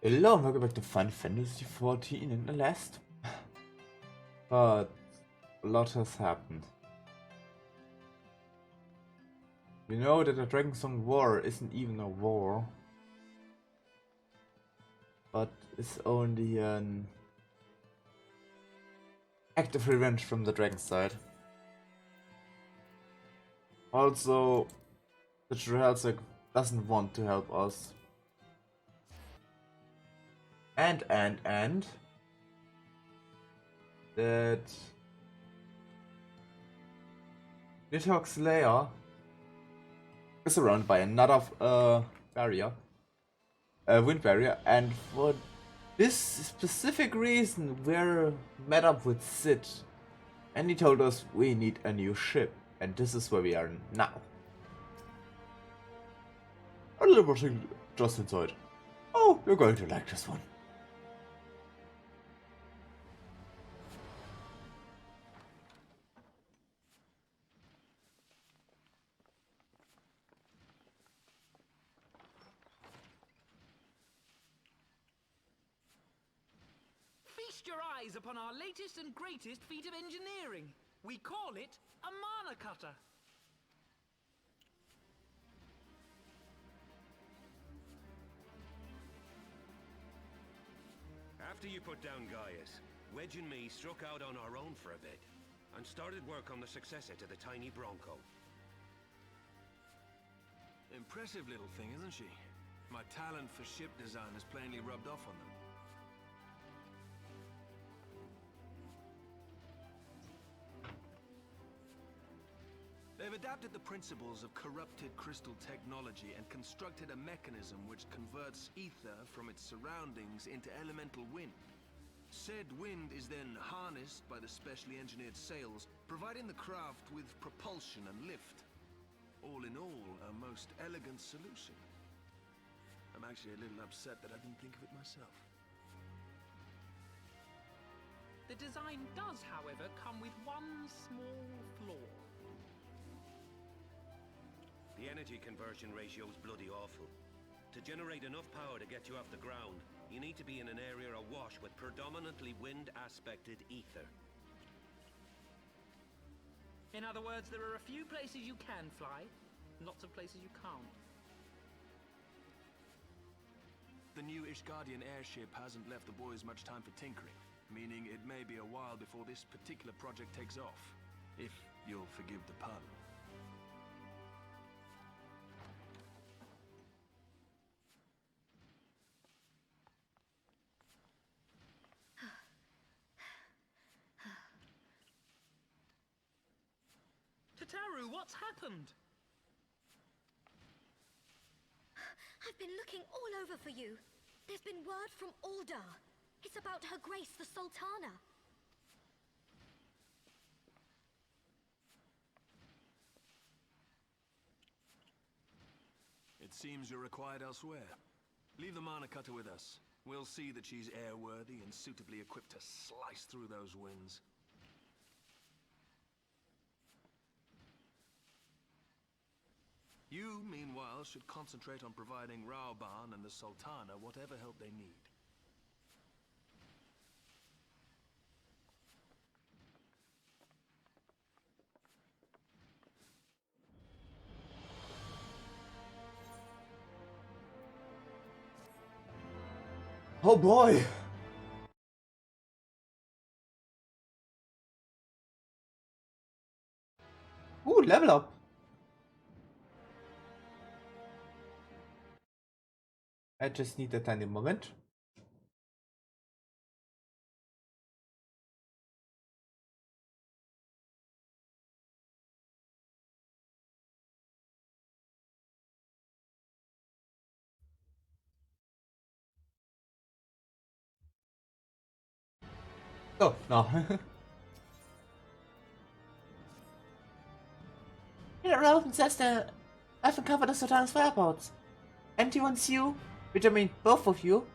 Hello and welcome back to Final Fantasy XIV in the last. But a lot has happened. You know that the Dragon Song War isn't even a war, but it's only an act of revenge from the dragon side. Also, the Trihelsek doesn't want to help us. And that Nidhogg's lair is surrounded by another barrier, wind barrier, and for this specific reason we're met up with Sid, and he told us we need a new ship, and this is where we are now. A little thing just inside. Oh, you're going to like this one. Your eyes upon our latest and greatest feat of engineering. We call it a mana cutter. After you put down Gaius, Wedge and me struck out on our own for a bit and started work on the successor to the tiny Bronco. Impressive little thing, isn't she? My talent for ship design has plainly rubbed off on them. They've adapted the principles of corrupted crystal technology and constructed a mechanism which converts ether from its surroundings into elemental wind. Said wind is then harnessed by the specially engineered sails, providing the craft with propulsion and lift. All in all, a most elegant solution. I'm actually a little upset that I didn't think of it myself. The design does, however, come with one small flaw. The energy conversion ratio is bloody awful. To generate enough power to get you off the ground, you need to be in an area awash with predominantly wind-aspected ether. In other words, there are a few places you can fly, lots of places you can't. The new Ishgardian airship hasn't left the boys much time for tinkering, meaning it may be a while before this particular project takes off, if you'll forgive the pun. Tataru, what's happened? I've been looking all over for you. There's been word from Aldar. It's about Her Grace the Sultana. It seems you're required elsewhere. Leave the mana cutter with us. We'll see that she's airworthy and suitably equipped to slice through those winds. You, meanwhile, should concentrate on providing Raoban and the Sultana whatever help they need. Oh boy! Ooh, level up! I just need a tiny moment. Oh, no. Relevant says that I've uncovered the Sultan's whereabouts. And he wants you, which I mean both of you,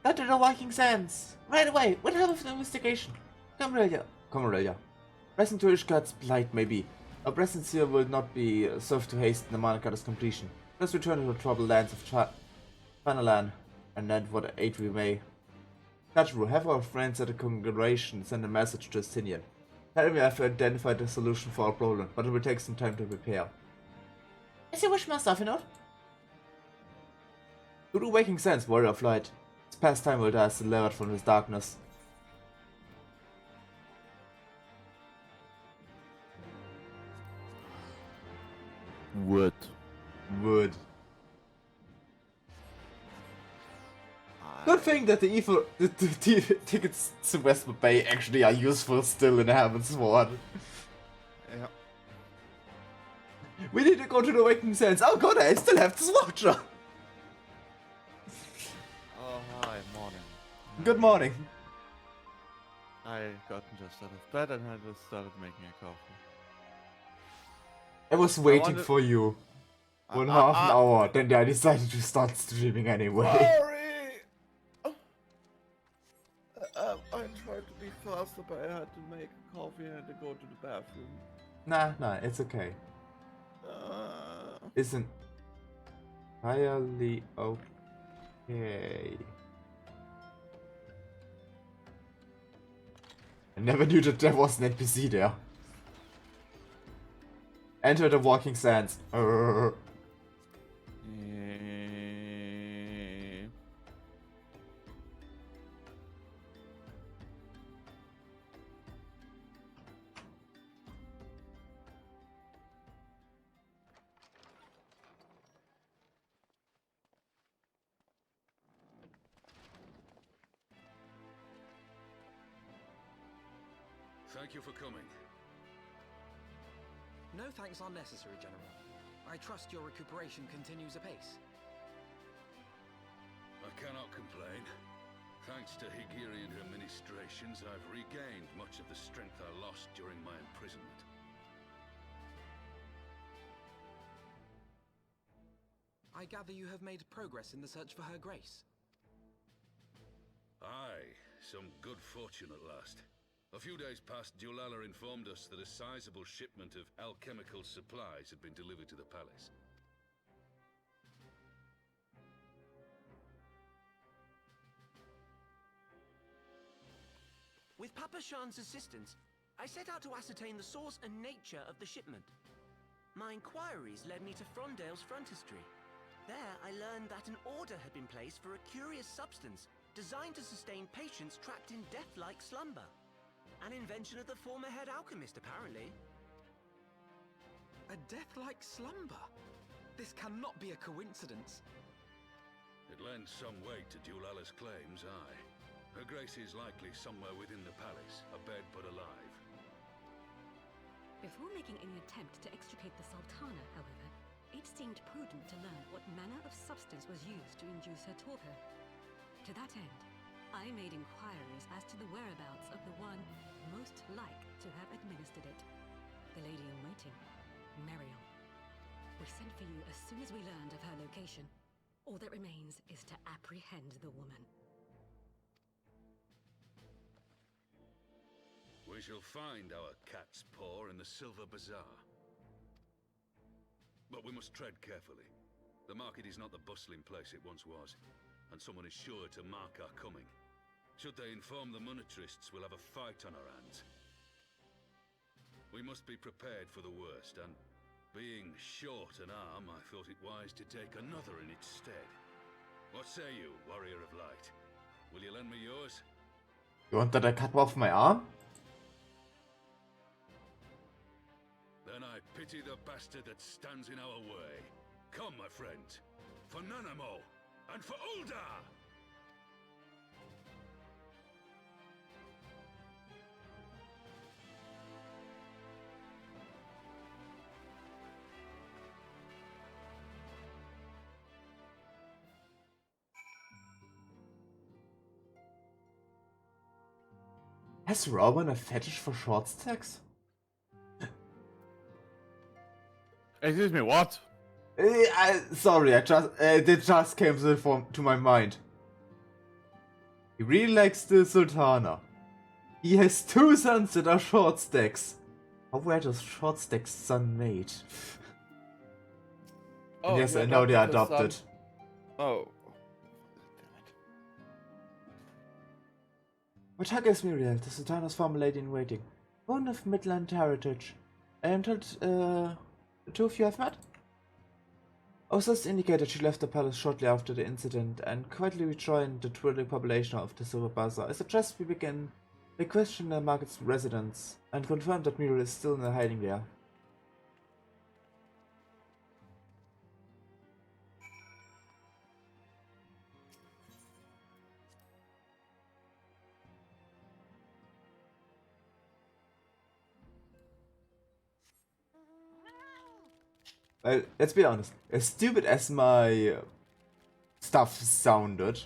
go to the Viking Sands. Right away, with help of the investigation. Come, Aurelia. Present to Ishgard's plight, maybe. Our presence here will not be served to hasten the Manakata's completion. Let's return to the troubled lands of Fanalan. And then what aid we may. Catchbrew, have our friends at the congregation send a message to Justinian. Tell him we have identified a solution for our problem, but it will take some time to prepare. Is your wish, Master Finot? To do waking sense, warrior of light. It's past time Ulda has delivered from his darkness. Wood. Wood. Good thing that the tickets to Westwood Bay actually are useful still in Heaven's Sword. Yeah. We need to go to the Waking Sands. Oh god, I still have this watcher. Oh, hi, morning. Good morning. I gotten just out of bed and I just started making a coffee. I was waiting wanted- for you. For half an hour, then I decided to start streaming anyway. Sorry! I tried to be faster, but I had to make coffee and I had to go to the bathroom. Nah, it's okay. Isn't entirely okay. I never knew that there was an NPC there. Enter the Walking Sands. Thank you for coming. No thanks are necessary, General. I trust your recuperation continues apace. I cannot complain. Thanks to Higiri and her ministrations, I've regained much of the strength I lost during my imprisonment. I gather you have made progress in the search for Her Grace. Aye, some good fortune at last. A few days past, Dulala informed us that a sizable shipment of alchemical supplies had been delivered to the palace. With Papa Shan's assistance, I set out to ascertain the source and nature of the shipment. My inquiries led me to Frondale's frontistery. There, I learned that an order had been placed for a curious substance designed to sustain patients trapped in death-like slumber. An invention of the former head alchemist, apparently. A death-like slumber? This cannot be a coincidence. It lends some weight to Dulala's claims, aye. Her Grace is likely somewhere within the palace, abed but alive. Before making any attempt to extricate the Sultana, however, it seemed prudent to learn what manner of substance was used to induce her torpor. To that end, I made inquiries as to the whereabouts of the one most like to have administered it, the lady in waiting, Muriel. We sent for you as soon as we learned of her location. All that remains is to apprehend the woman. We shall find our cat's paw in the Silver Bazaar. But we must tread carefully. The market is not the bustling place it once was, and someone is sure to mark our coming. Should they inform the monetarists, we'll have a fight on our hands. We must be prepared for the worst, and being short an arm, I thought it wise to take another in its stead. What say you, warrior of light? Will you lend me yours? You want that I cut off my arm? Then I pity the bastard that stands in our way. Come, my friend, for Nanamo, and for Ulda! Has Robin a fetish for short stacks? Excuse me, what? Sorry, it just came to my mind. He really likes the Sultana. He has 2 sons that are short stacks. How were those short stacks son made? And yes, I know they are adopted. Oh. Damn it. Wataka is Muriel, the Sultana's former lady in waiting. Woman of Midland heritage. I am told the two of you have met? Sources indicate that she left the palace shortly after the incident and quietly rejoined the dwelling population of the Silver Bazaar. I suggest we begin by questioning the market's residents and confirm that Muriel is still in hiding there. Well, let's be honest, as stupid as my stuff sounded,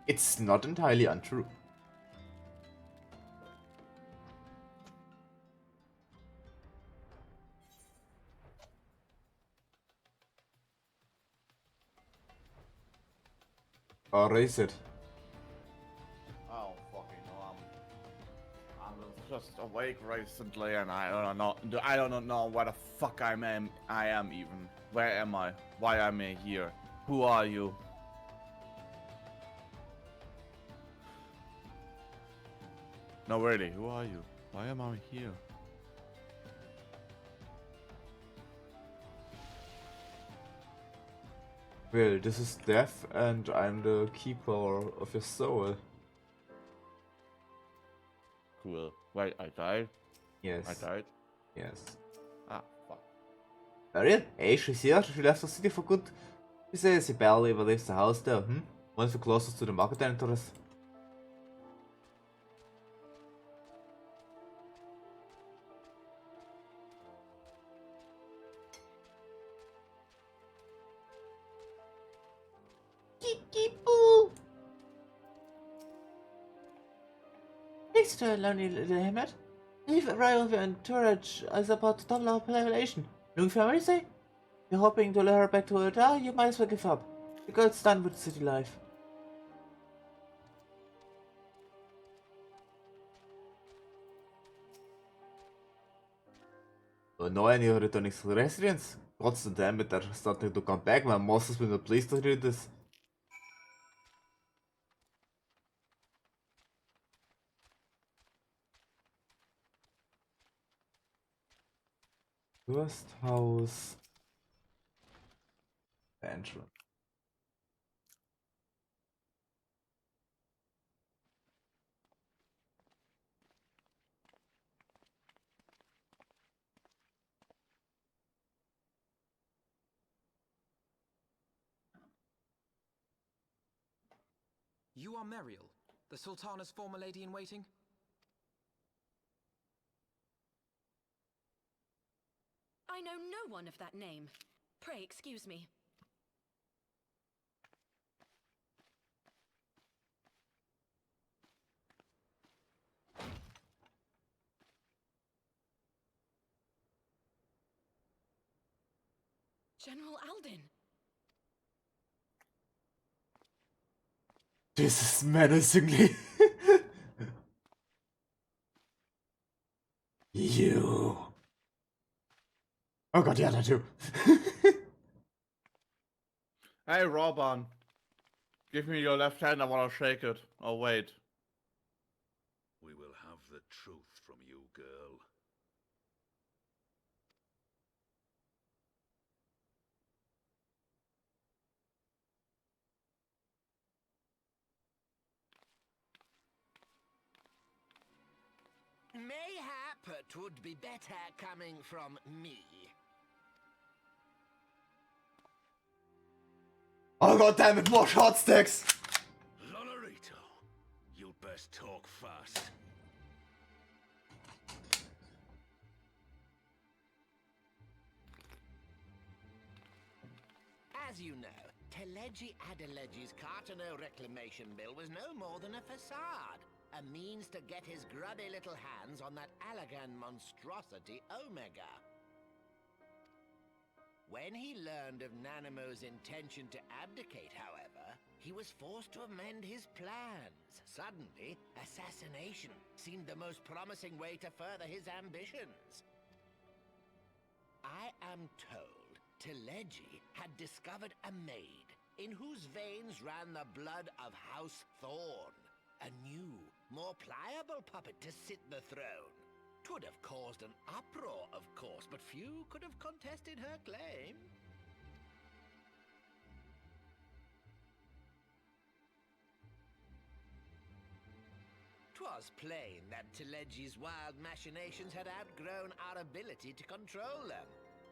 it's not entirely untrue. Or is it? I don't fucking know. I'm just awake recently, and I don't know where the fuck I am even. Where am I? Why am I here? Who are you? No, really, who are you? Why am I here? Well, this is death, and I'm the keeper of your soul. Cool. Wait, I died? Yes. I died? Yes. Ah, fuck. Mariel? Hey, she's here. She left the city for good. She says she barely ever leaves the house there. One of the closest to the market entrance. Kiki-boo! Thanks to a lonely little hamlet. Leave arrival and entourage is about to double our population. Young family say? You're hoping to lure her back to her, you might as well give up. The girl's done with city life. No, any returning residents. What's the damn it? They're starting to come back. My monsters will not pleased to hear this. First house. Entrance. You are Muriel, the Sultana's former lady in waiting? I know no one of that name. Pray excuse me. General Alden. This is menacingly. You. Oh god, yeah, that too. Hey, Robon. Give me your left hand, I wanna shake it. Oh, wait. We will have the truth from you, girl. Mayhap it would be better coming from me. Oh god damn it, more short sticks! Lonorito, you'd best talk fast. As you know, Teleji Adeleji's Cartono reclamation bill was no more than a facade. A means to get his grubby little hands on that Allagan monstrosity Omega. When he learned of Nanamo's intention to abdicate, however, he was forced to amend his plans. Suddenly, assassination seemed the most promising way to further his ambitions. I am told Teleji had discovered a maid in whose veins ran the blood of House Thorn. A new, more pliable puppet to sit the throne. 'Twould have caused an uproar, of course, but few could have contested her claim. 'Twas plain that Telegi's wild machinations had outgrown our ability to control them.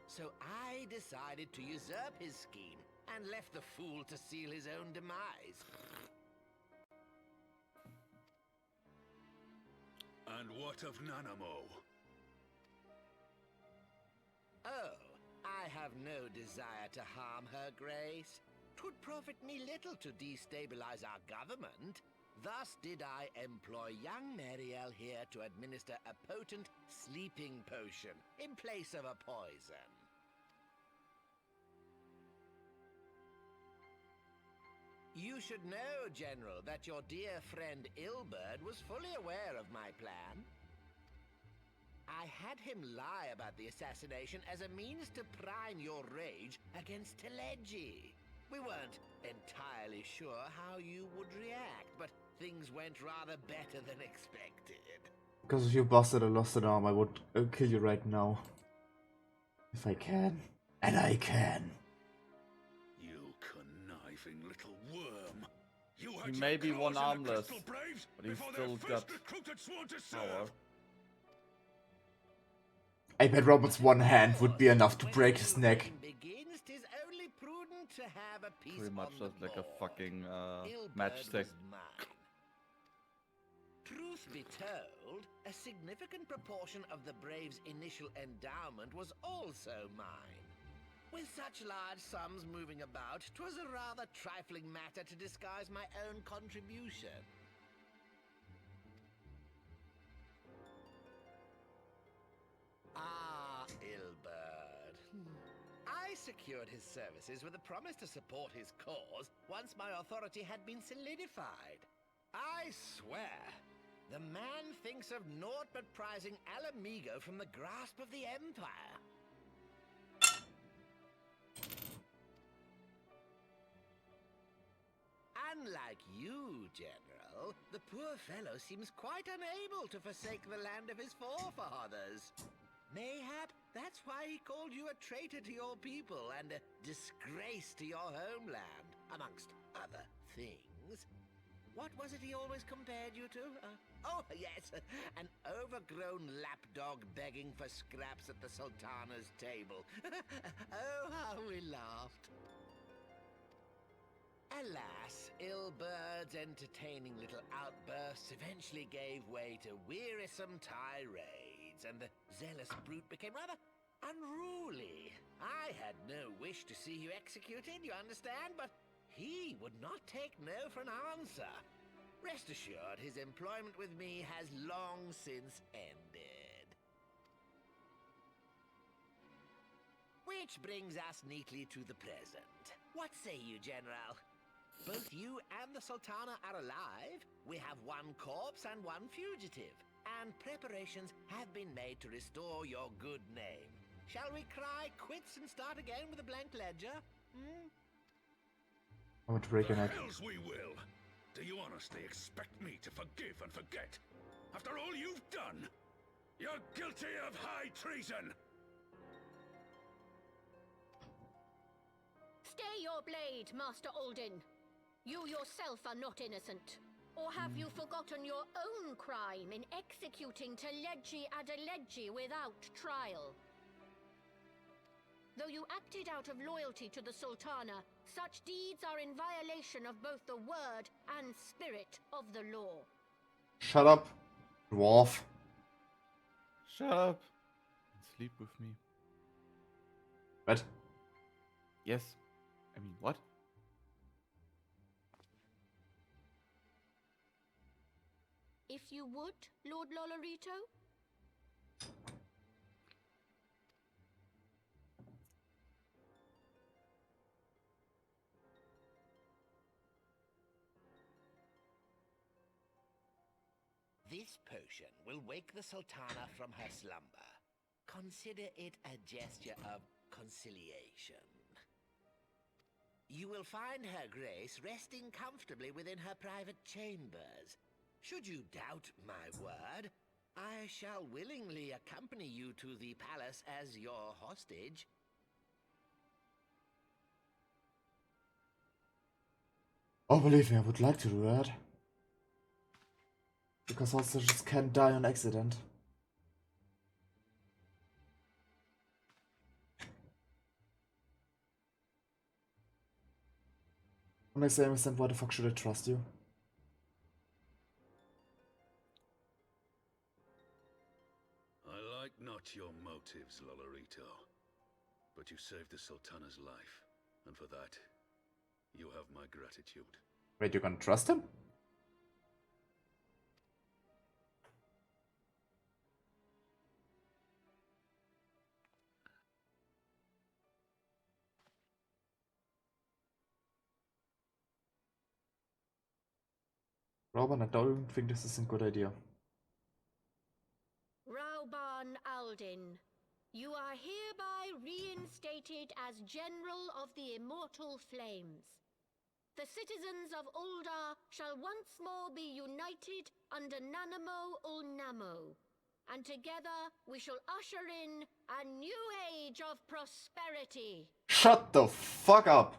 So I decided to usurp his scheme and left the fool to seal his own demise. And what of Nanamo? Oh, I have no desire to harm her grace. 'Twould profit me little to destabilize our government. Thus did I employ young Mariel here to administer a potent sleeping potion in place of a poison. You should know, General, that your dear friend Ilberd was fully aware of my plan. I had him lie about the assassination as a means to prime your rage against Telegi. We weren't entirely sure how you would react, but things went rather better than expected. Because if you busted, I lost an arm, I would kill you right now. If I can. And I can. You conniving little worm. You He had may your be claws one in the armless, Crystal Braves but he's before still their got first recruited sworn to serve. power. I bet Robert's one hand would be enough to break his neck. Begins, 'tis only prudent to have a piece Pretty much on the just like a board. fucking Ilberd matchstick. was mine. Truth be told, a significant proportion of the Braves' initial endowment was also mine. With such large sums moving about, 'twas a rather trifling matter to disguise my own contribution. Ah, Ilberd. I secured his services with a promise to support his cause once my authority had been solidified. I swear, the man thinks of naught but prizing Alamigo from the grasp of the Empire. Unlike you, General, the poor fellow seems quite unable to forsake the land of his forefathers. Mayhap that's why he called you a traitor to your people and a disgrace to your homeland, amongst other things. What was it he always compared you to? Oh, yes, an overgrown lapdog begging for scraps at the Sultana's table. Oh, how we laughed. Alas, Ilberd's entertaining little outbursts eventually gave way to wearisome tirades, and the zealous brute became rather unruly. I had no wish to see you executed, you understand, but he would not take no for an answer. Rest assured, his employment with me has long since ended. Which brings us neatly to the present. What say you, General? Both you and the Sultana are alive. We have one corpse and one fugitive. And preparations have been made to restore your good name. Shall we cry quits and start again with a blank ledger? I want to break your The neck. hells we will! Do you honestly expect me to forgive and forget? After all you've done? You're guilty of high treason! Stay your blade, Master Alden. You yourself are not innocent. Or have you forgotten your own crime in executing Telegi Adelegi without trial? Though you acted out of loyalty to the Sultana, such deeds are in violation of both the word and spirit of the law. Shut up, dwarf. Shut up. Sleep with me. What? Yes. I mean, what? If you would, Lord Lolorito? This potion will wake the Sultana from her slumber. Consider it a gesture of conciliation. You will find her grace resting comfortably within her private chambers. Should you doubt my word, I shall willingly accompany you to the palace as your hostage. Oh, believe me, I would like to do that. Because hostages can die on accident. Makes no sense. Why the fuck should I trust you? I like not your motives, Lolorito. But you saved the Sultana's life, and for that, you have my gratitude. Wait, you gonna trust him? Robin, I don't think this is a good idea. Rauban Aldin, you are hereby reinstated as General of the Immortal Flames. The citizens of Ul'dah shall once more be united under Nanamo Ul'Namo, and together we shall usher in a new age of prosperity. Shut the fuck up!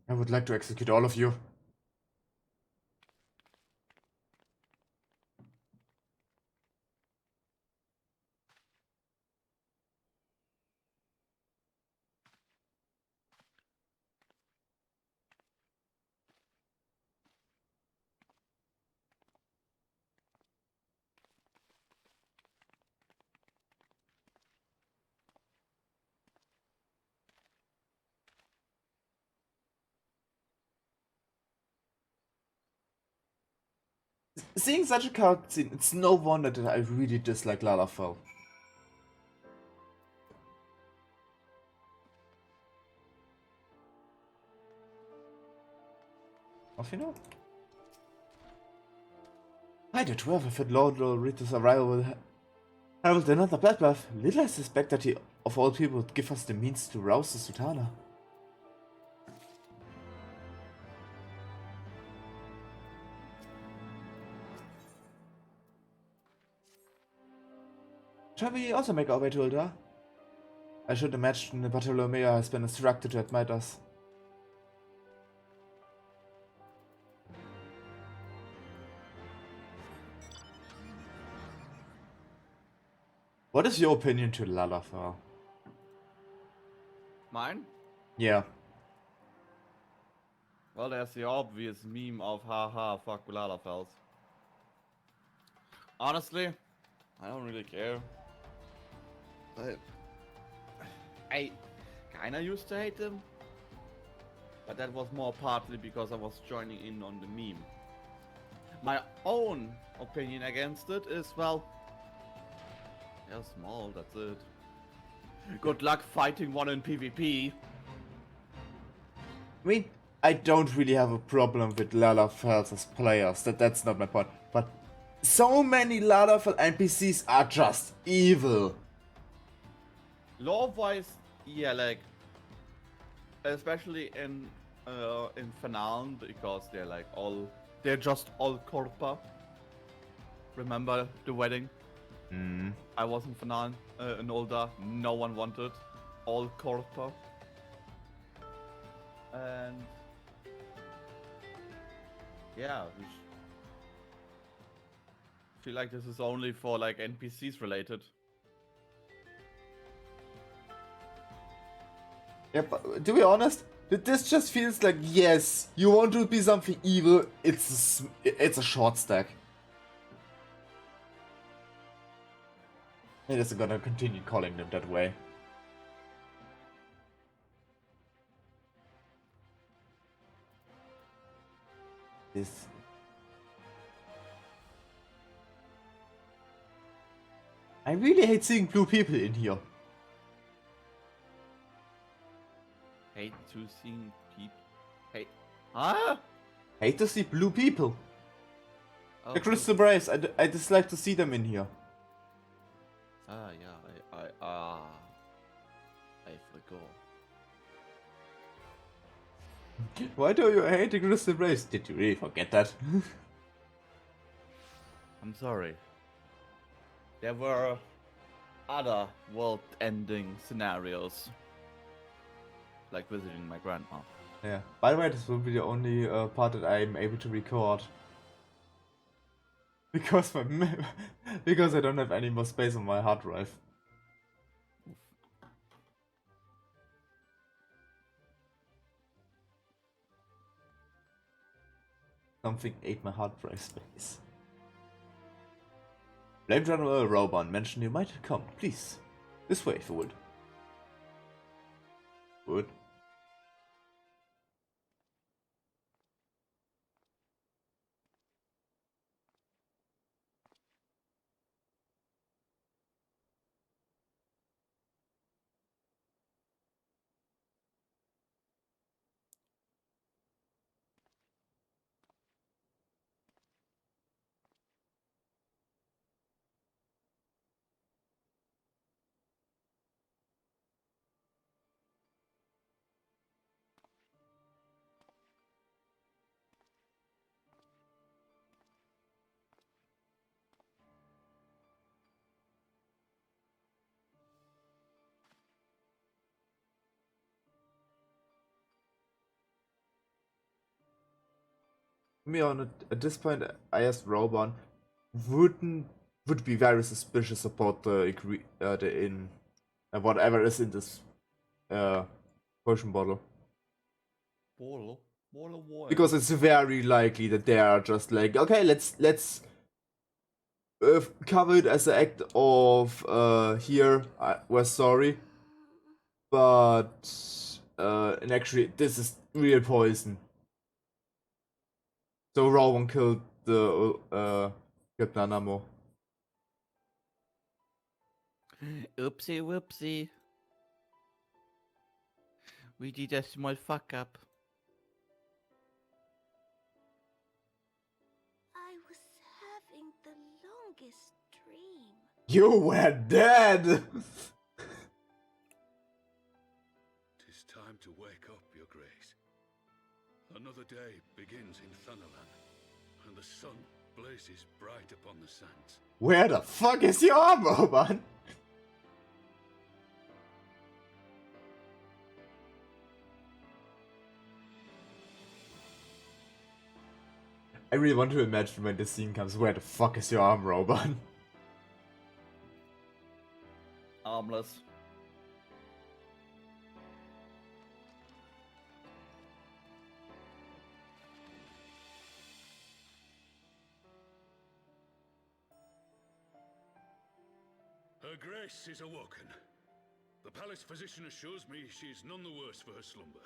I would like to execute all of you. Seeing such a cutscene, it's no wonder that I really dislike Lalafell. Off you know? I did well if Lord Lorito's arrival will herald another bloodbath. Little I suspect that he, of all people, would give us the means to rouse the Sultana. Shall we also make our way to Ul'dah? I should imagine Bartolomea has been instructed to admit us. What is your opinion to Lalafell? Mine? Yeah. Well, there's the obvious meme of haha, fuck Lalafels. Honestly, I don't really care. I kinda used to hate him, but that was more partly because I was joining in on the meme. My own opinion against it is, well, they're small, that's it. Good luck fighting one in PvP. I mean, I don't really have a problem with Lalafells as players, that's not my point. But so many Lalafell NPCs are just evil. Lore-wise, yeah, like, especially in Fantasy, because they're just all Corpa. Remember the wedding? I was in Fantasy, in Ul'dah, no one wanted, all Corpa. And yeah, I feel like this is only for like NPCs related. Yeah, but to be honest, this just feels like, yes, you want to be something evil, it's a short stack. It isn't gonna continue calling them that way. This... I really hate seeing blue people in here. Hate to see people. Hate. Huh? Hate to see blue people. Oh, The Crystal Braves, I dislike to see them in here. yeah, I forgot. Why do you hate the crystal race? Did you really forget that? I'm sorry. There were other world-ending scenarios, like visiting my grandma. Yeah. By the way, this will be the only part that I'm able to record. Because because I don't have any more space on my hard drive. Something ate my hard drive space. Blame General Roban mentioned you might come. Please. This way if you would. Would. Me on at this point, I asked Roban, would be very suspicious about the in whatever is in this potion bottle. Bottle? Bottle what? Because it's very likely that they are just like, okay, let's cover it as an act of here, we're sorry, but and actually this is real poison. So Rowan killed the Nanamo. Oopsie whoopsie. We did a small fuck up. I was having the longest dream. You were dead! Tis time to wake up, Your Grace. Another day begins in Thunderland, and the sun blazes bright upon the sands. Where the fuck is your arm, Roban? I really want to imagine when the scene comes, where the fuck is your arm, Roban? Armless. Her Grace is awoken. The palace physician assures me she is none the worse for her slumber.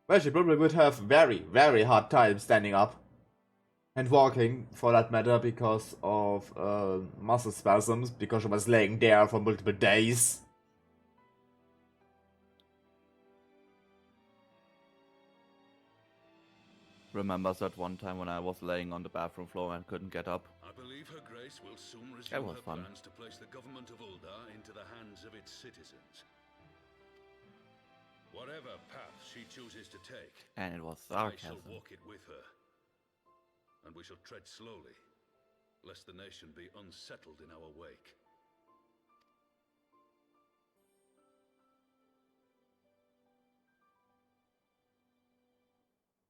Well, she probably would have very, very hard time standing up. And walking, for that matter, because of muscle spasms, because she was laying there for multiple days. Remember that one time when I was laying on the bathroom floor and couldn't get up? I believe Her Grace will soon That resume was her fun. plans to place the government of Uldar into the hands of its citizens. Whatever path she chooses to take, And it was I sarcasm. shall walk it with her. And we shall tread slowly, lest the nation be unsettled in our wake.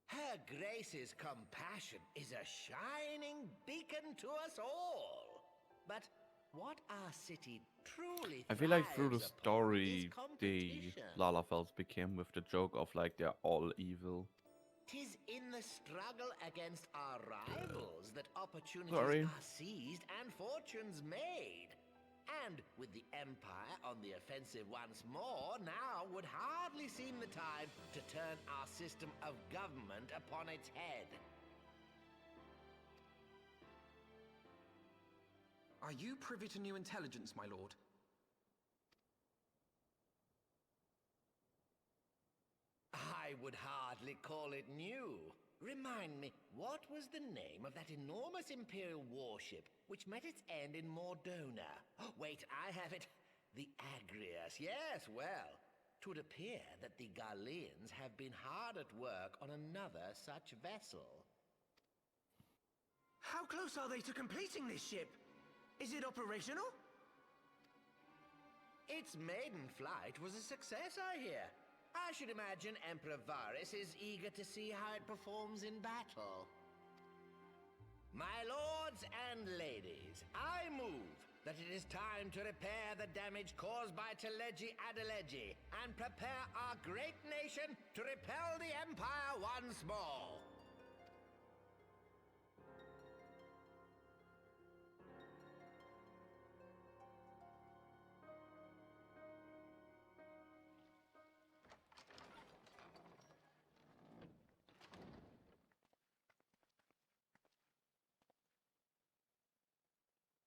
Her Grace's compassion is a shining beacon to us all. But what our city truly I feel like through the thrives upon story, is the competition. Lalafels became with the joke of like they're all evil. 'Tis in the struggle against our rivals that opportunities Sorry. are seized and fortunes made. And with the Empire on the offensive once more, now would hardly seem the time to turn our system of government upon its head. Are you privy to new intelligence, my lord? I would hardly call it new. Remind me, what was the name of that enormous Imperial warship which met its end in Mordona? Wait, I have it. The Agrias. Yes, well. 'Twould appear that the Garleans have been hard at work on another such vessel. How close are they to completing this ship? Is it operational? Its maiden flight was a success, I hear. I should imagine Emperor Varys is eager to see how it performs in battle. My lords and ladies, I move that it is time to repair the damage caused by Teleji Adeleji and prepare our great nation to repel the Empire once more.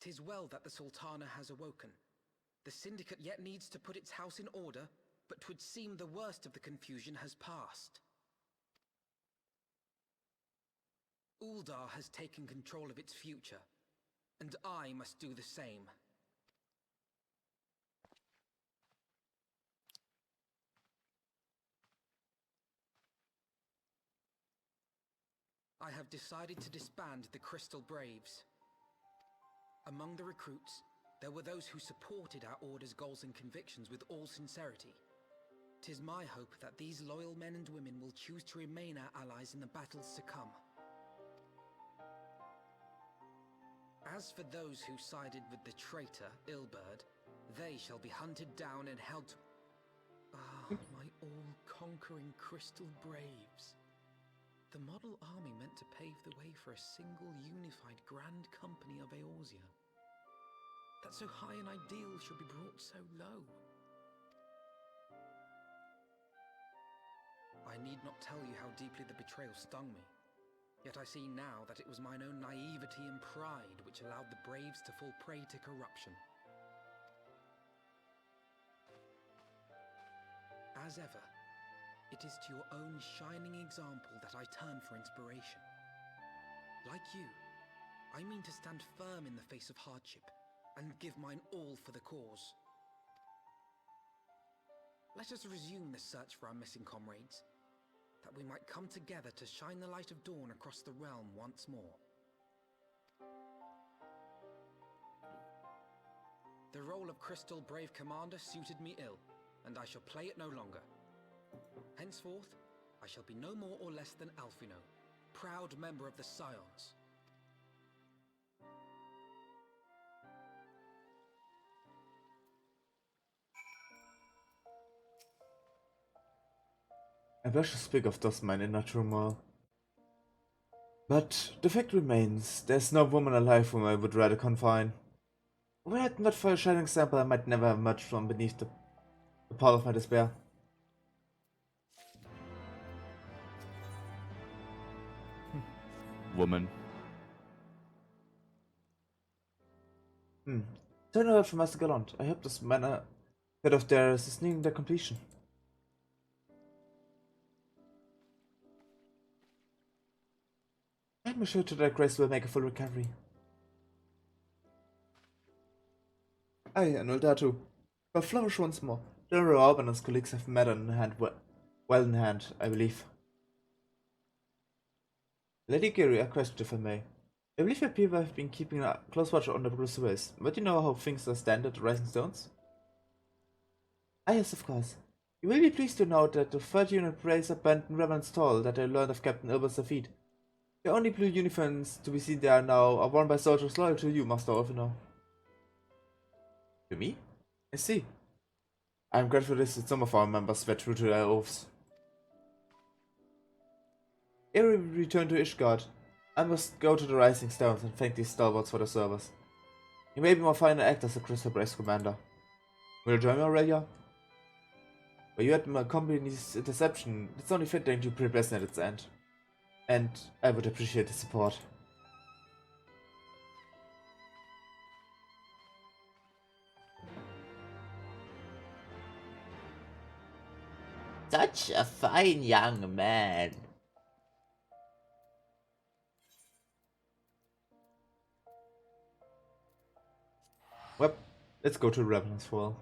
"'Tis well that the Sultana has awoken. The Syndicate yet needs to put its house in order, but 'twould seem the worst of the confusion has passed. Uldar has taken control of its future, and I must do the same. I have decided to disband the Crystal Braves. Among the recruits, there were those who supported our Order's goals and convictions with all sincerity. 'Tis my hope that these loyal men and women will choose to remain our allies in the battles to come. As for those who sided with the traitor, Ilberd, they shall be hunted down and held to... Ah, my all-conquering Crystal Braves. The model army meant to pave the way for a single unified grand company of Eorzea. That so high an ideal should be brought so low. I need not tell you how deeply the betrayal stung me. Yet I see now that it was mine own naivety and pride which allowed the Braves to fall prey to corruption. As ever, it is to your own shining example that I turn for inspiration. Like you, I mean to stand firm in the face of hardship and give mine all for the cause. Let us resume the search for our missing comrades, that we might come together to shine the light of dawn across the realm once more. The role of Crystal Brave Commander suited me ill, and I shall play it no longer. Henceforth, I shall be no more or less than Alfino, proud member of the Scions. I wish to speak of thus mine inner turmoil. But the fact remains, there's no woman alive whom I would rather confine. Were it not for a shining example, I might never have much from beneath the pall of my despair. Woman. Turn out from Master Gallant. I hope this manner bit of theirs is nearing their completion. I'm sure to that Grace will make a full recovery. Aye, and all that too. But flourish once more. General Orban and his colleagues have matter in hand, well in hand, I believe. Lady Gary, a question if I may. I believe your people have been keeping a close watch on the Crusaders, but you know how things are stand at the Rising Stones? Ah yes, of course. You will be pleased to note that the 3rd unit Braves abandoned Revan's Toll that I learned of Captain Ilbert's defeat. The only blue uniforms to be seen there now are worn by soldiers loyal to you, Master Orfino. To me? I see. I am grateful that some of our members were true to their oaths. Ere we return to Ishgard, I must go to the Rising Stones and thank these stalwarts for their service. You may be more fine act as a Crystal Brace commander. Will you join me, Aurelia? But you had my company's interception, it's only fitting to pre-bless at its end. And I would appreciate the support. Such a fine young man. Well, let's go to Revenant's Fall.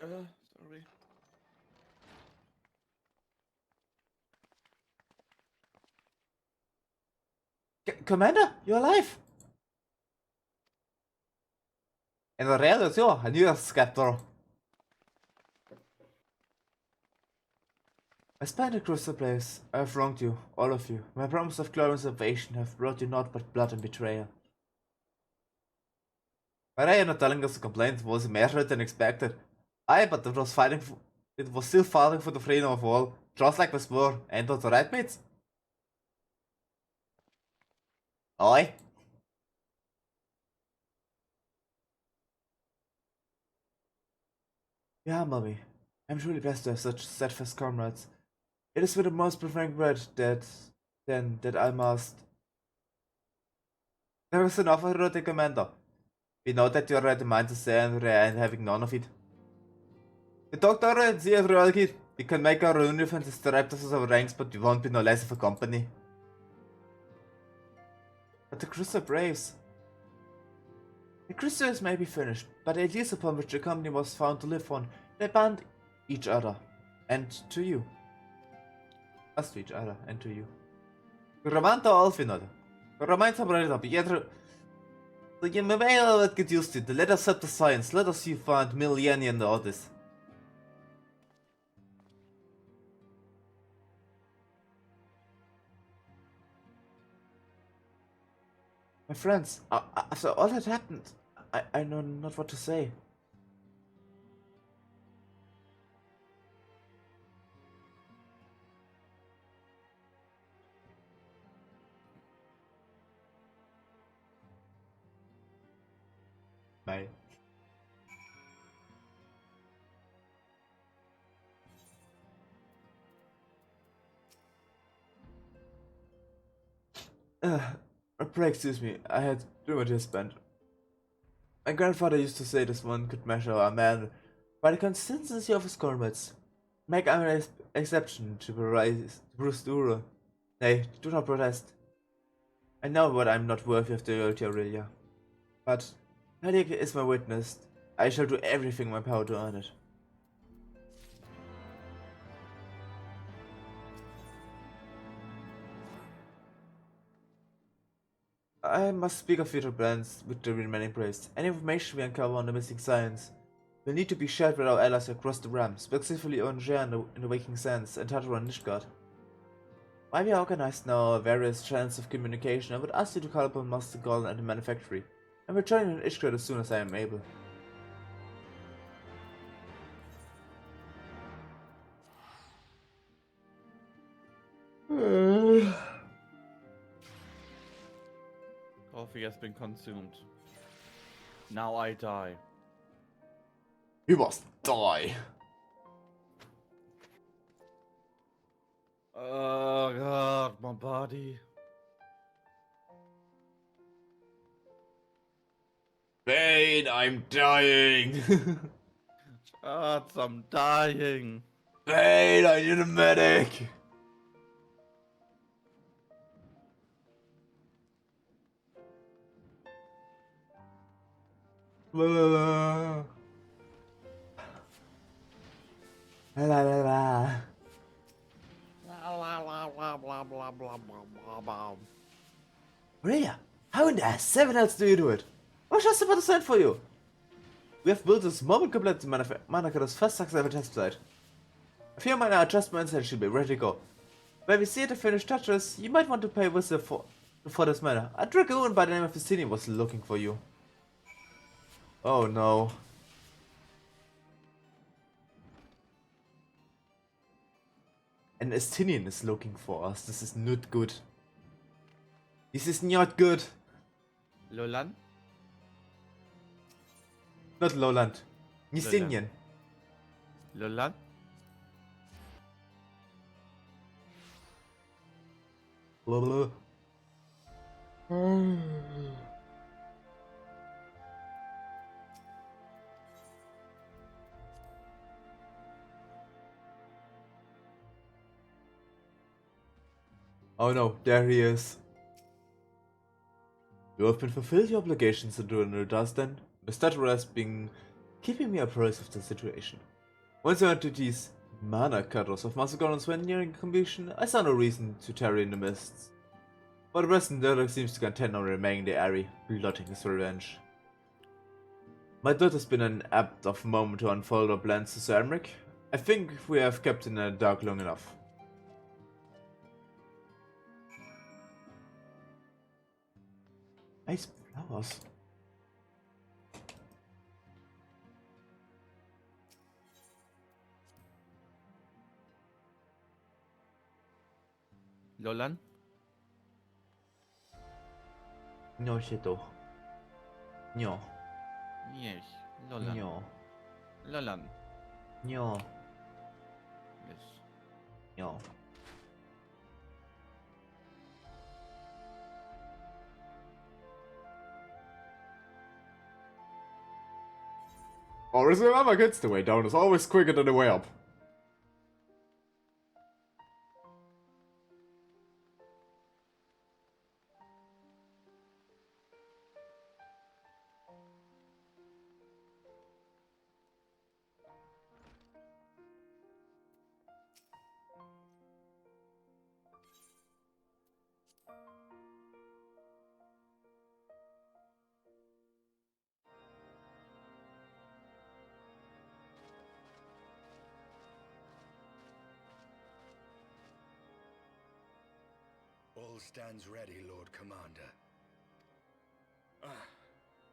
Sorry. Commander, you're alive! En reality, ja, I knew a scepter. I spent across the place. I have wronged you, all of you. My promise of glory and salvation have brought you naught but blood and betrayal. My Ray not telling us the complaint was more than expected. Aye, but it was still fighting for the freedom of all, just like we swore, and on the right, mates? Aye. Yeah, mommy. I'm truly blessed to have such steadfast comrades. It is with the most preferring bread that I must. There is enough of the commander. We know that you are determined to stay and having none of it. The doctor and the real kid. We can make our uniform and strap us our ranks, but we won't be no less of a company. But the Crystal Braves. The crystals may be finished, but the ideas upon which the company was found to live on, they band each other, and to you. Us to each other, and to you. Romanta Alfinode. Romanta Breda, Pietro. So you may well get used to it. Let us set the science, let us see find millennium the others. My friends, after all that happened, I know not what to say. Bye. Pray excuse me, I had too much to spend. My grandfather used to say this one could measure a man by the consistency of his comrades. Make an exception to Bruce Dura. Nay, do not protest. I know what I'm not worthy of the loyalty Aurelia. But Helic is my witness. I shall do everything in my power to earn it. I must speak of future plans with the remaining praise. Any information we uncover on the missing science will need to be shared with our allies across the realm, specifically on Jer in the Waking Sands and Tatar and Nishgard. While we are organized now various channels of communication, I would ask you to call upon Master Golden at the manufactory, and return in Ishgard as soon as I am able. Coffee has been consumed. Now I die. You must die. Oh god, my body. Bane, I'm dying. God, I'm dying. Bane, I need a medic. La la la. La la la. Rhea, how in the seven else do you do it? I was just about to send for you. We have built this moment complete to Manaka's first successful test site. A few minor adjustments and she'll be ready to go. When we see the finished touches, you might want to pay visit for this matter. A dragoon by the name of Vistini was looking for you. Oh no. An Estinian is looking for us. This is not good. This is not good. Lolan? Not Lowland. Estinian. Lolan? Blah, blah. Oh no, there he is. You have been fulfilled your obligations to do another task then? The stutterer has been keeping me apprised of the situation. Once I went to these mana cutters of Macedonians when nearing completion, I saw no reason to tarry in the mists. But the present dialogue seems to contend on remaining the area, plotting his revenge. My thought has been an apt of moment to unfold our plans to Sir Emmerich. I think we have kept in the dark long enough. Nice flowers. Lolan? No się to. No. Yes, Lolan. No. Lolan. No. Yes. No. Always remember, kids, the way down is always quicker than the way up. All stands ready, Lord Commander.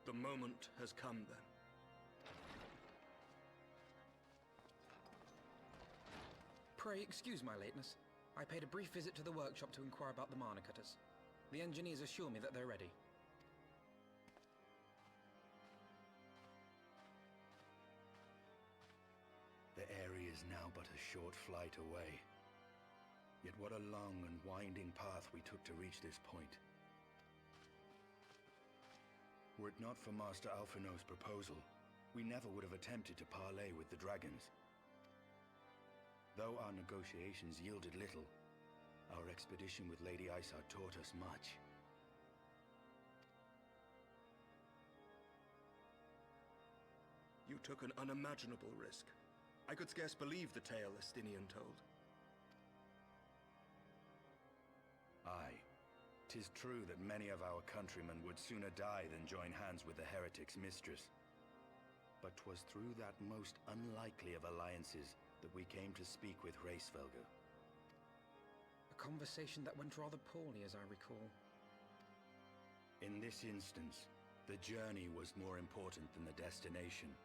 The moment has come then. Pray excuse my lateness. I paid a brief visit to the workshop to inquire about the mana cutters. The engineers assure me that they're ready. The area is now but a short flight away. Yet what a long and winding path we took to reach this point. Were it not for Master Alphino's proposal, we never would have attempted to parley with the dragons. Though our negotiations yielded little, our expedition with Lady Isard taught us much. You took an unimaginable risk. I could scarce believe the tale Estinian told. Aye, 'tis true that many of our countrymen would sooner die than join hands with the heretic's mistress. But 'twas through that most unlikely of alliances that we came to speak with Hraesvelgr. A conversation that went rather poorly, as I recall. In this instance, the journey was more important than the destination.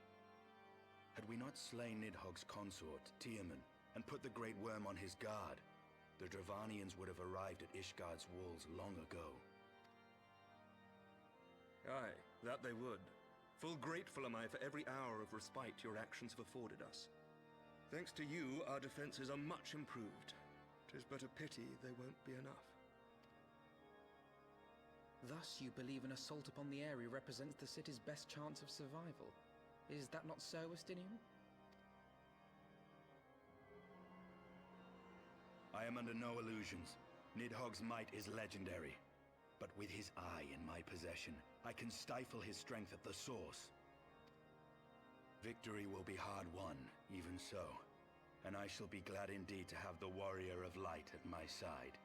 Had we not slain Nidhogg's consort, Tiaman, and put the Great Worm on his guard, the Dravanians would have arrived at Ishgard's walls long ago. Aye, that they would. Full grateful am I for every hour of respite your actions have afforded us. Thanks to you, our defenses are much improved. 'Tis but a pity they won't be enough. Thus you believe an assault upon the area represents the city's best chance of survival. Is that not so, Estinian? I am under no illusions. Nidhogg's might is legendary. But with his eye in my possession, I can stifle his strength at the source. Victory will be hard won, even so. And I shall be glad indeed to have the Warrior of Light at my side.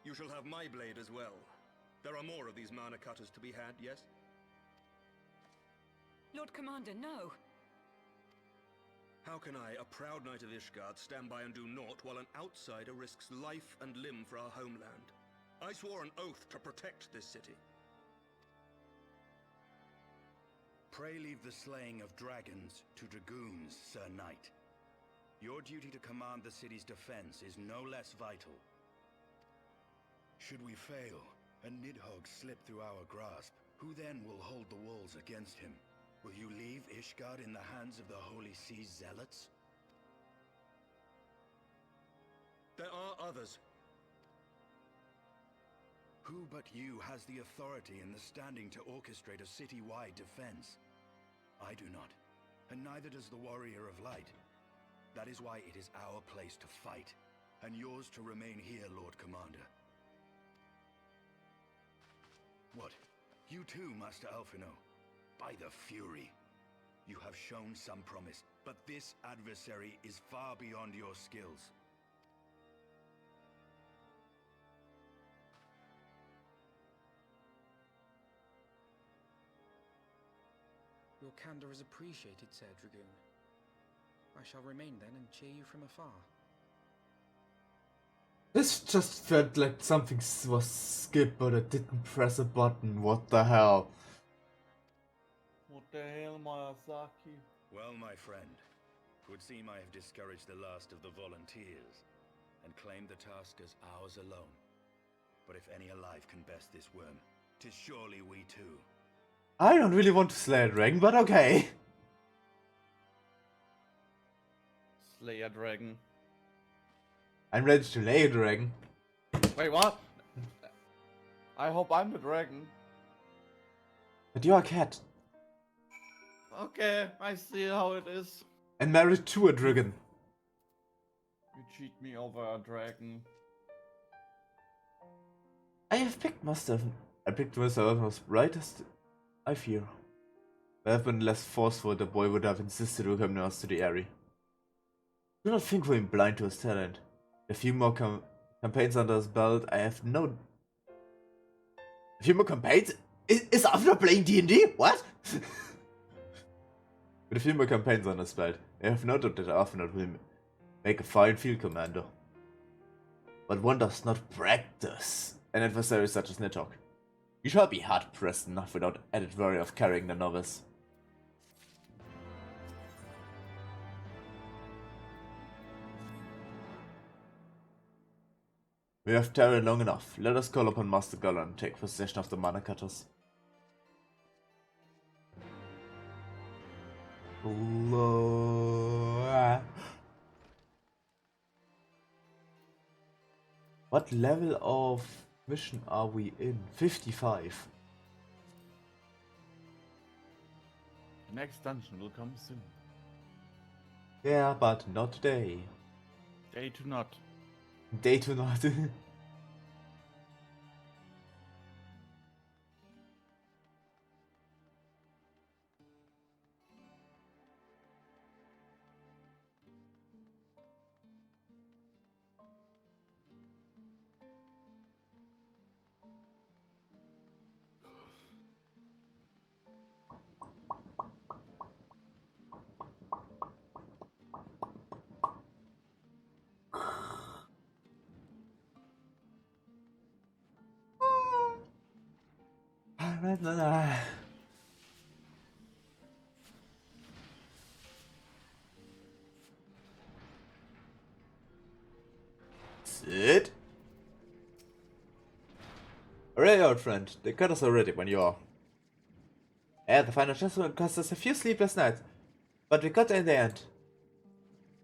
You shall have my blade as well. There are more of these mana cutters to be had, yes? Lord Commander, no! How can I, a proud knight of Ishgard, stand by and do naught while an outsider risks life and limb for our homeland? I swore an oath to protect this city. Pray leave the slaying of dragons to dragoons, Sir Knight. Your duty to command the city's defense is no less vital. Should we fail, and Nidhogg slip through our grasp, who then will hold the walls against him? Will you leave Ishgard in the hands of the Holy Sea's zealots? There are others. Who but you has the authority and the standing to orchestrate a city-wide defense? I do not, and neither does the Warrior of Light. That is why it is our place to fight, and yours to remain here, Lord Commander. What? You too, Master Alphino? By the Fury, you have shown some promise, but this adversary is far beyond your skills. Your candor is appreciated, Sir Dragoon. I shall remain then and cheer you from afar. This just felt like something was skipped, but I didn't press a button. What the hell? What the hell, Miyazaki? Well, my friend, it would seem I have discouraged the last of the volunteers and claimed the task as ours alone. But if any alive can best this worm, 'tis surely we too. I don't really want to slay a dragon, but okay. Slay a dragon. I'm ready to lay a dragon. Wait, what? I hope I'm the dragon. But you're a cat. Okay, I see how it is. And married to a dragon. You cheat me over a dragon. I picked myself as brightest, I fear. If I have been less forceful, the boy would have insisted to come nurse to the area. Do not think we're blind to his talent. A few more campaigns under his belt, I have no... A few more campaigns? Is after playing D&D? What? With a few more campaigns under his belt, I have no doubt that Arthur will make a fine field commander. But one does not practice an adversary such as Nidhogg. You shall be hard-pressed enough without added worry of carrying the novice. We have tarried long enough. Let us call upon Master Guller and take possession of the mana cutters. What level of mission are we in? 55. The next dungeon will come soon. Yeah, but not today. Day to not. Day to not. Sit. Alright, old friend. The cutters are ready when you are. Yeah, the final adjustment cost us a few sleepless nights, but we got there in the end.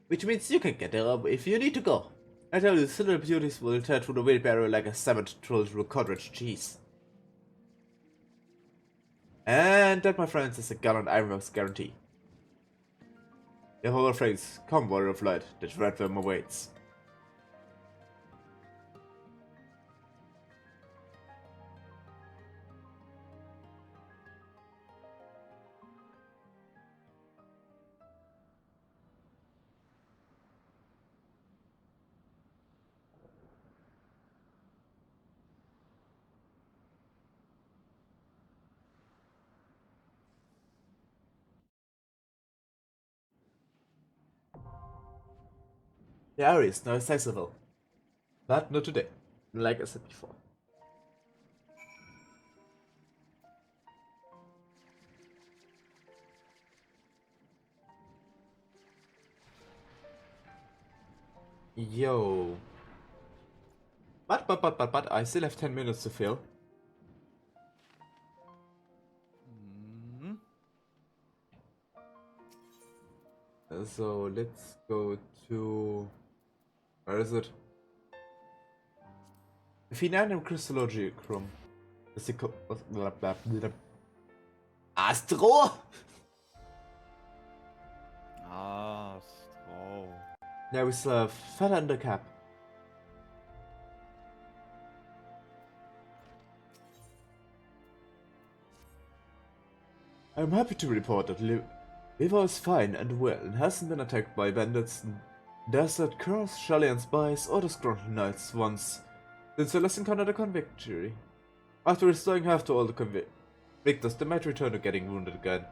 Which means you can get there if you need to go. I tell you, the little beauties will tear through the wheelbarrow like a savage troll through cottage cheese. And that, my friends, is a gallant Ironworks guarantee. Therefore, friends, come, warrior of light, the dread worm awaits. The area is now accessible, but not today, like I said before. Yo. But, I still have 10 minutes to fill. So let's go to... Where is it? Finanium Crystallogicrum. Is the Astro! Astro. There is a feather in the cap. I'm happy to report that Liva is fine and well and hasn't been attacked by bandits, desert curs, Shellian spies, or disgruntled knights once since her last encounter the convictory. After restoring half to all the victors, they might return to getting wounded again.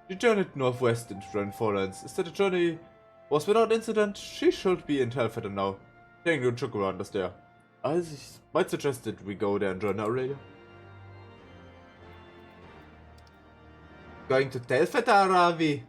She journeyed northwest into Dragon Forlands. Instead the journey was without incident, she should be in Telford now. Taking a look around us there. I might suggest that we go there and join Aurelia. Going to Telford, Ravi?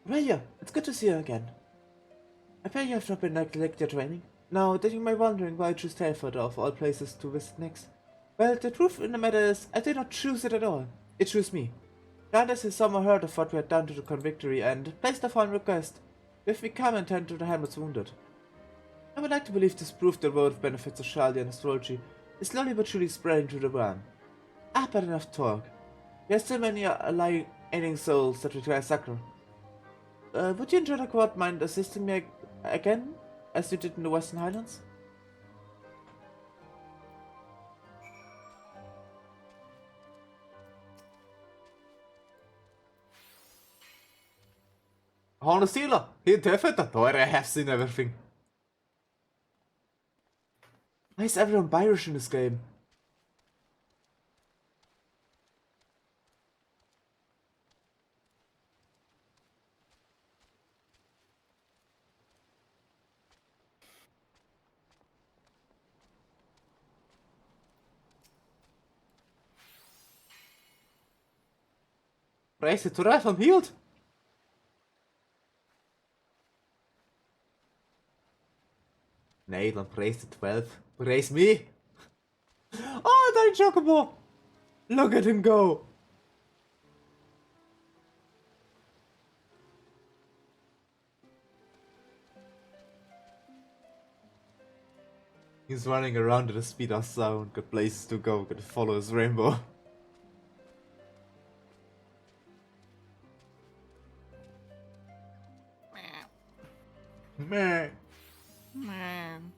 Aurelia, it's good to see you again. I bet you have not been neglecting your training. Now, that you may be wondering why I choose Telford of all places to visit next. Well, the truth in the matter is, I did not choose it at all. It chose me. Landis has somehow heard of what we had done to the convictory and placed a fine request. If we come and tend to the Hamlet's wounded. I would like to believe this proof the road of benefits of Shaldi and astrology is slowly but surely spreading through the realm. But enough talk. There are still many lying souls that require succor. Would you enjoy the court mind assisting me again, as you did in the Western Highlands? Honestly, he definitely thought I have seen everything. Why is everyone Irish in this game? Race it to Ralph, I'm healed. Nee, dan praise the 12. Praise me. Oh, that Chocobo. Look at him go. He's running around at the speed of sound, got places to go, got to follow his rainbow. Man. Man.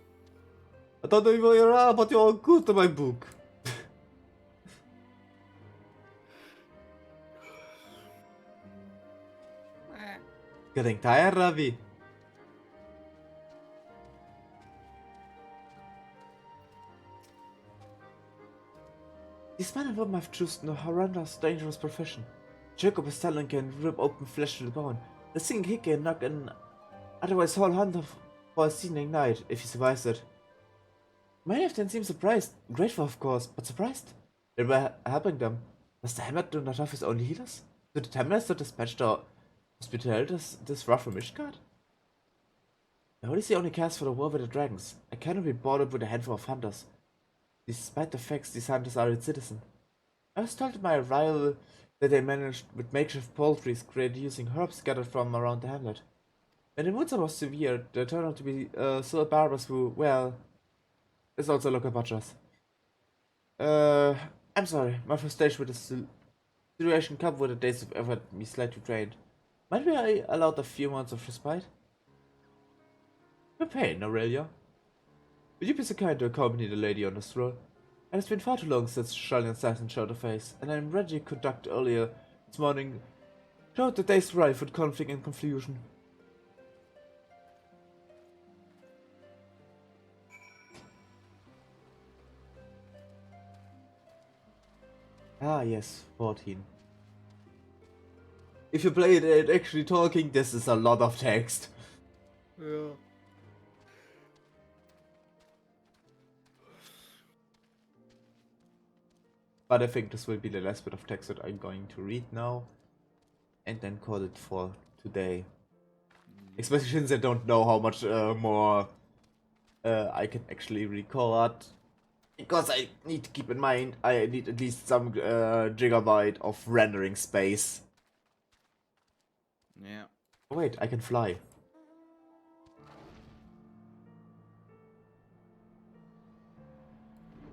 I don't know where you are, but you're good to my book. Getting tired, Ravi? These men and women have chosen a horrendous, dangerous profession. Jacob is telling can rip open flesh to the bone. The thing he can knock an otherwise whole hunter for a seething night if he survives it. Many of them seem surprised, grateful of course, but surprised. They were helping them. Does the Hamlet do not have his own healers? Do the Tamils not dispatch the hospital this rough from Ishgard? The Odyssey only cares for the war with the dragons. I cannot be bothered with a handful of hunters. Despite the facts these hunters are its citizens. I was told in my arrival that they managed with makeshift poultries created using herbs gathered from around the hamlet. When the monster was severe, they turned out to be soul barbers who, well, is also local butchers. I'm sorry, my frustration with this situation come with the days of effort me slightly drained. Might be I allowed a few months of respite? No pain, Aurelia. Would you be so kind to accompany the lady on the stroll? It has been far too long since Shallian assassin showed her face, and I'm ready to conduct earlier this morning showed the day's rife with conflict and confusion. Ah yes, 14. If you play it actually talking, this is a lot of text. Yeah. But I think this will be the last bit of text that I'm going to read now. And then call it for today. Especially since I don't know how much more I can actually record. Because I need to keep in mind, I need at least some gigabyte of rendering space. Yeah. Oh wait, I can fly.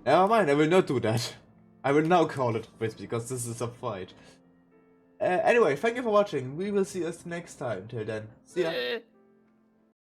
Never mind, I will not do that. I will now call it quits because this is a fight. Anyway, thank you for watching. We will see us next time. Till then, see ya.